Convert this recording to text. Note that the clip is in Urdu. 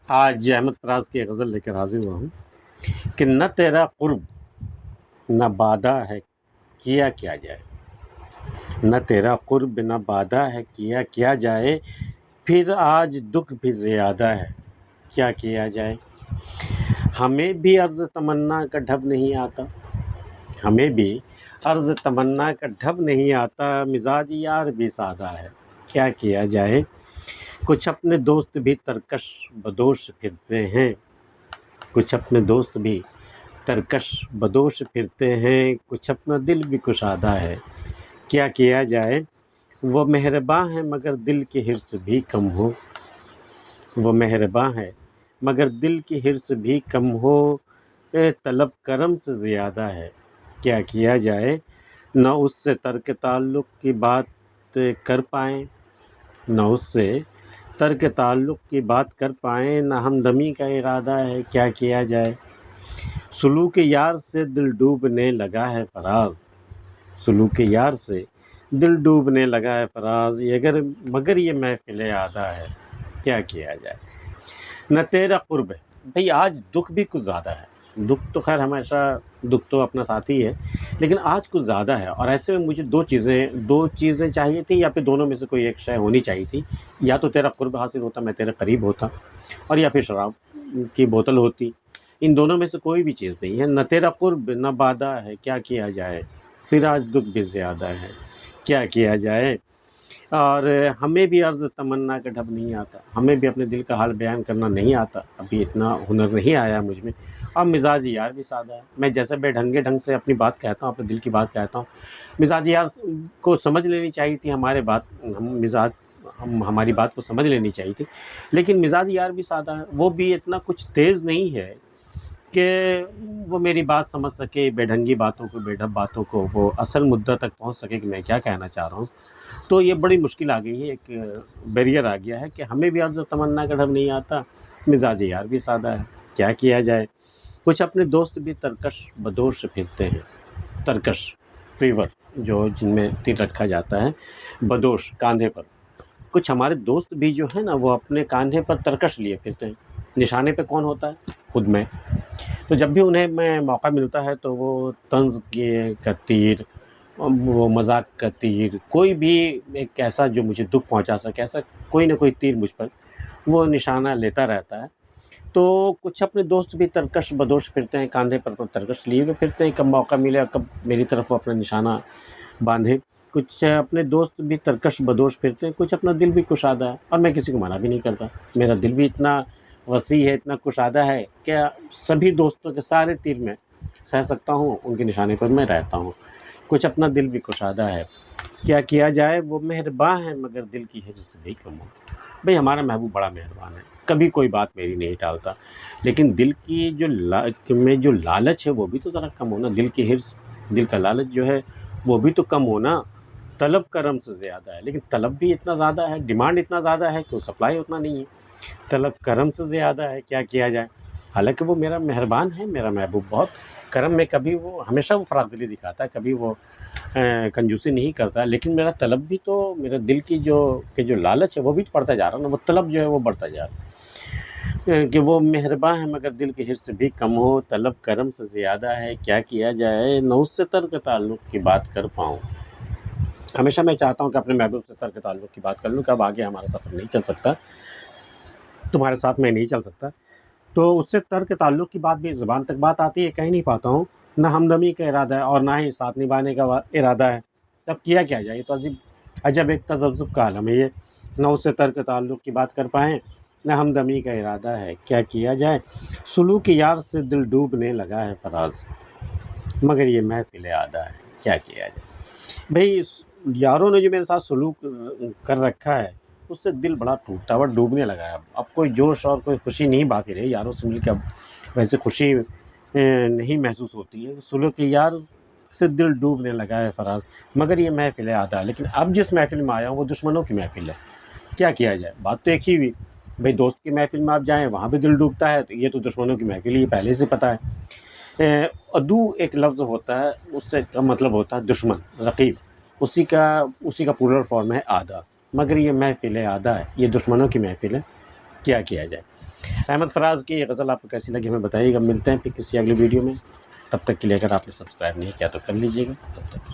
آج احمد فراز کی غزل لے کر حاضر ہوا ہوں کہ نہ تیرا قرب نہ بادہ ہے کیا کیا جائے، نہ تیرا قرب نہ بادہ ہے کیا جائے، پھر آج دکھ بھی زیادہ ہے کیا کیا جائے۔ ہمیں بھی عرض تمنا کا ڈھب نہیں آتا، ہمیں بھی عرض تمنا کا ڈھب نہیں آتا، مزاج یار بھی سادہ ہے کیا کیا جائے۔ کچھ اپنے دوست بھی ترکش بدوش پھرتے ہیں، کچھ اپنے دوست بھی ترکش بدوش پھرتے ہیں، کچھ اپنا دل بھی کشادہ ہے کیا کیا جائے۔ وہ مہرباں ہے مگر دل کی حرص بھی کم ہو، وہ مہرباں ہے مگر دل کی حرص بھی کم ہو، طلب کرم سے زیادہ ہے کیا کیا جائے۔ نہ اس سے ترک تعلق کی بات کر پائیں، نہ اس سے ترک تعلق کی بات کر پائیں، نہ ہمدمی کا ارادہ ہے کیا کیا جائے۔ سلوک یار سے دل ڈوبنے لگا ہے فراز، سلوک یار سے دل ڈوبنے لگا ہے فراز، مگر یہ محفل عادہ ہے کیا کیا جائے۔ نہ تیرا قرب ہے، بھئی آج دکھ بھی کچھ زیادہ ہے، دکھ تو خیر ہمیشہ دکھ تو اپنا ساتھی ہے، لیکن آج کچھ زیادہ ہے، اور ایسے میں مجھے دو چیزیں چاہیے تھی، یا پھر دونوں میں سے کوئی ایک شے ہونی چاہیے تھی۔ یا تو تیرا قرب حاصل ہوتا، میں تیرے قریب ہوتا، اور یا پھر شراب کی بوتل ہوتی۔ ان دونوں میں سے کوئی بھی چیز نہیں ہے۔ نہ تیرا قرب نہ بادہ ہے کیا کیا جائے، پھر آج دکھ بھی زیادہ ہے کیا کیا جائے۔ اور ہمیں بھی عرض تمنا کا ڈھب نہیں آتا، ہمیں بھی اپنے دل کا حال بیان کرنا نہیں آتا، ابھی اتنا ہنر نہیں آیا مجھ میں، اور مزاج یار بھی سادہ ہے۔ میں جیسے بے ڈھنگے ڈھنگ سے اپنی بات کہتا ہوں، اپنے دل کی بات کہتا ہوں، مزاج یار کو سمجھ لینی چاہیے تھی ہماری بات کو سمجھ لینی چاہیے تھی، لیکن مزاج یار بھی سادہ ہے، وہ بھی اتنا کچھ تیز نہیں ہے کہ وہ میری بات سمجھ سکے، بے ڈھنگی باتوں کو، بے ڈھب باتوں کو وہ اصل مدعا تک پہنچ سکے کہ میں کیا کہنا چاہ رہا ہوں۔ تو یہ بڑی مشکل آ گئی ہے، ایک بیریئر آ گیا ہے کہ ہمیں بھی عرض تمنا کا ڈھب نہیں آتا، مزاج یار بھی سادہ ہے کیا کیا جائے۔ کچھ اپنے دوست بھی ترکش بدوش پھرتے ہیں، ترکش فیور جو جن میں تیر رکھا جاتا ہے، بدوش کاندھے پر، کچھ ہمارے دوست بھی جو ہیں نا وہ اپنے کاندھے پر ترکش لیے پھرتے ہیں۔ نشانے پہ کون ہوتا ہے؟ خود میں۔ تو جب بھی انہیں میں موقع ملتا ہے تو وہ طنز کا تیر، وہ مذاق کا تیر، کوئی بھی ایک ایسا جو مجھے دکھ پہنچا سکے، ایسا کوئی نہ کوئی تیر مجھ پر وہ نشانہ لیتا رہتا ہے۔ تو کچھ اپنے دوست بھی ترکش بدوش پھرتے ہیں، کاندھے پر ترکش لیے ہوئے پھرتے ہیں، کب موقع ملے اور کب میری طرف وہ اپنا نشانہ باندھے۔ کچھ اپنے دوست بھی ترکش بدوش پھرتے ہیں، کچھ اپنا دل بھی کشادہ ہے، اور میں کسی کو منع بھی نہیں کرتا، میرا دل بھی اتنا وسیع ہے، اتنا کشادہ ہے کہ سبھی دوستوں کے سارے تیر میں سہ سکتا ہوں، ان کے نشانے پر میں رہتا ہوں۔ کچھ اپنا دل بھی کشادہ ہے کیا کیا جائے، وہ مہرباں ہے مگر دل کی حرص بھی کم ہو۔ بھئی ہمارا محبوب بڑا مہربان ہے، کبھی کوئی بات میری نہیں ٹالتا، لیکن دل کی جو لالچ ہے وہ بھی تو ذرا کم ہونا، دل کی حرص، دل کا لالچ جو ہے وہ بھی تو کم ہونا۔ طلب کرم سے زیادہ ہے، لیکن طلب بھی اتنا زیادہ ہے، ڈیمانڈ اتنا زیادہ ہے کہ وہ سپلائی اتنا نہیں ہے۔ طلب کرم سے زیادہ ہے کیا کیا جائے، حالانکہ وہ میرا مہربان ہے، میرا محبوب بہت کرم میں، کبھی وہ ہمیشہ وہ فراخ دلی دکھاتا ہے، کبھی وہ کنجوسی نہیں کرتا، لیکن میرا طلب بھی تو، میرے دل کی جو لالچ ہے وہ بھی تو بڑھتا جا رہا نا، وہ طلب جو ہے وہ بڑھتا جا رہا کہ وہ مہرباں ہے مگر دل کی حرص بھی کم ہو، طلب کرم سے زیادہ ہے کیا کیا جائے، نہ اس سے ترک تعلق کی بات کر پاؤں۔ ہمیشہ میں چاہتا ہوں کہ اپنے محبوب سے ترک تعلق کی بات کر لوں کہ اب آگے ہمارا سفر نہیں چل سکتا، تمہارے ساتھ میں نہیں چل سکتا، تو اس سے ترک تعلق کی بات بھی زبان تک بات آتی ہے، کہہ نہیں پاتا ہوں، نہ ہمدمی کا ارادہ ہے اور نہ ہی ساتھ نبھانے کا ارادہ ہے، تب کیا جائے۔ تو عجب ایک تذبذب کا عالم ہے یہ، نہ اس سے ترک تعلق کی بات کر پائیں، نہ ہمدمی کا ارادہ ہے کیا کیا جائے۔ سلوک یار سے دل ڈوبنے لگا ہے فراز، مگر یہ محفل عادہ ہے کیا کیا جائے۔ بھئی یاروں نے جو میرے ساتھ سلوک کر رکھا ہے اس سے دل بڑا ٹوٹتا ہے، ڈوبنے لگا ہے، اب کوئی جوش اور کوئی خوشی نہیں باقی رہی، یاروں سے مل کے اب ویسے خوشی نہیں محسوس ہوتی ہے۔ سلوک یار سے دل ڈوبنے لگا ہے فراز، مگر یہ محفل عادہ ہے، لیکن اب جس محفل میں آیا ہوں وہ دشمنوں کی محفل ہے، کیا کیا جائے۔ بات تو ایک ہی ہوئی، بھئی دوست کی محفل میں آپ جائیں وہاں بھی دل ڈوبتا ہے، تو یہ تو دشمنوں کی محفل ہی پہلے سے پتہ ہے۔ عدو ایک لفظ ہوتا ہے، اس سے کا مطلب ہوتا ہے دشمن، رقیب، اسی کا پلورل فارم ہے عادہ، مگر یہ محفل عادہ ہے، یہ دشمنوں کی محفل ہے کیا کیا جائے۔ احمد فراز کی یہ غزل آپ کو کیسی لگی ہمیں بتائیے گا. ملتے ہیں پھر کسی اگلی ویڈیو میں. تب تک کے لیے اگر آپ نے سبسکرائب نہیں کیا تو کر لیجیے گا. تب تک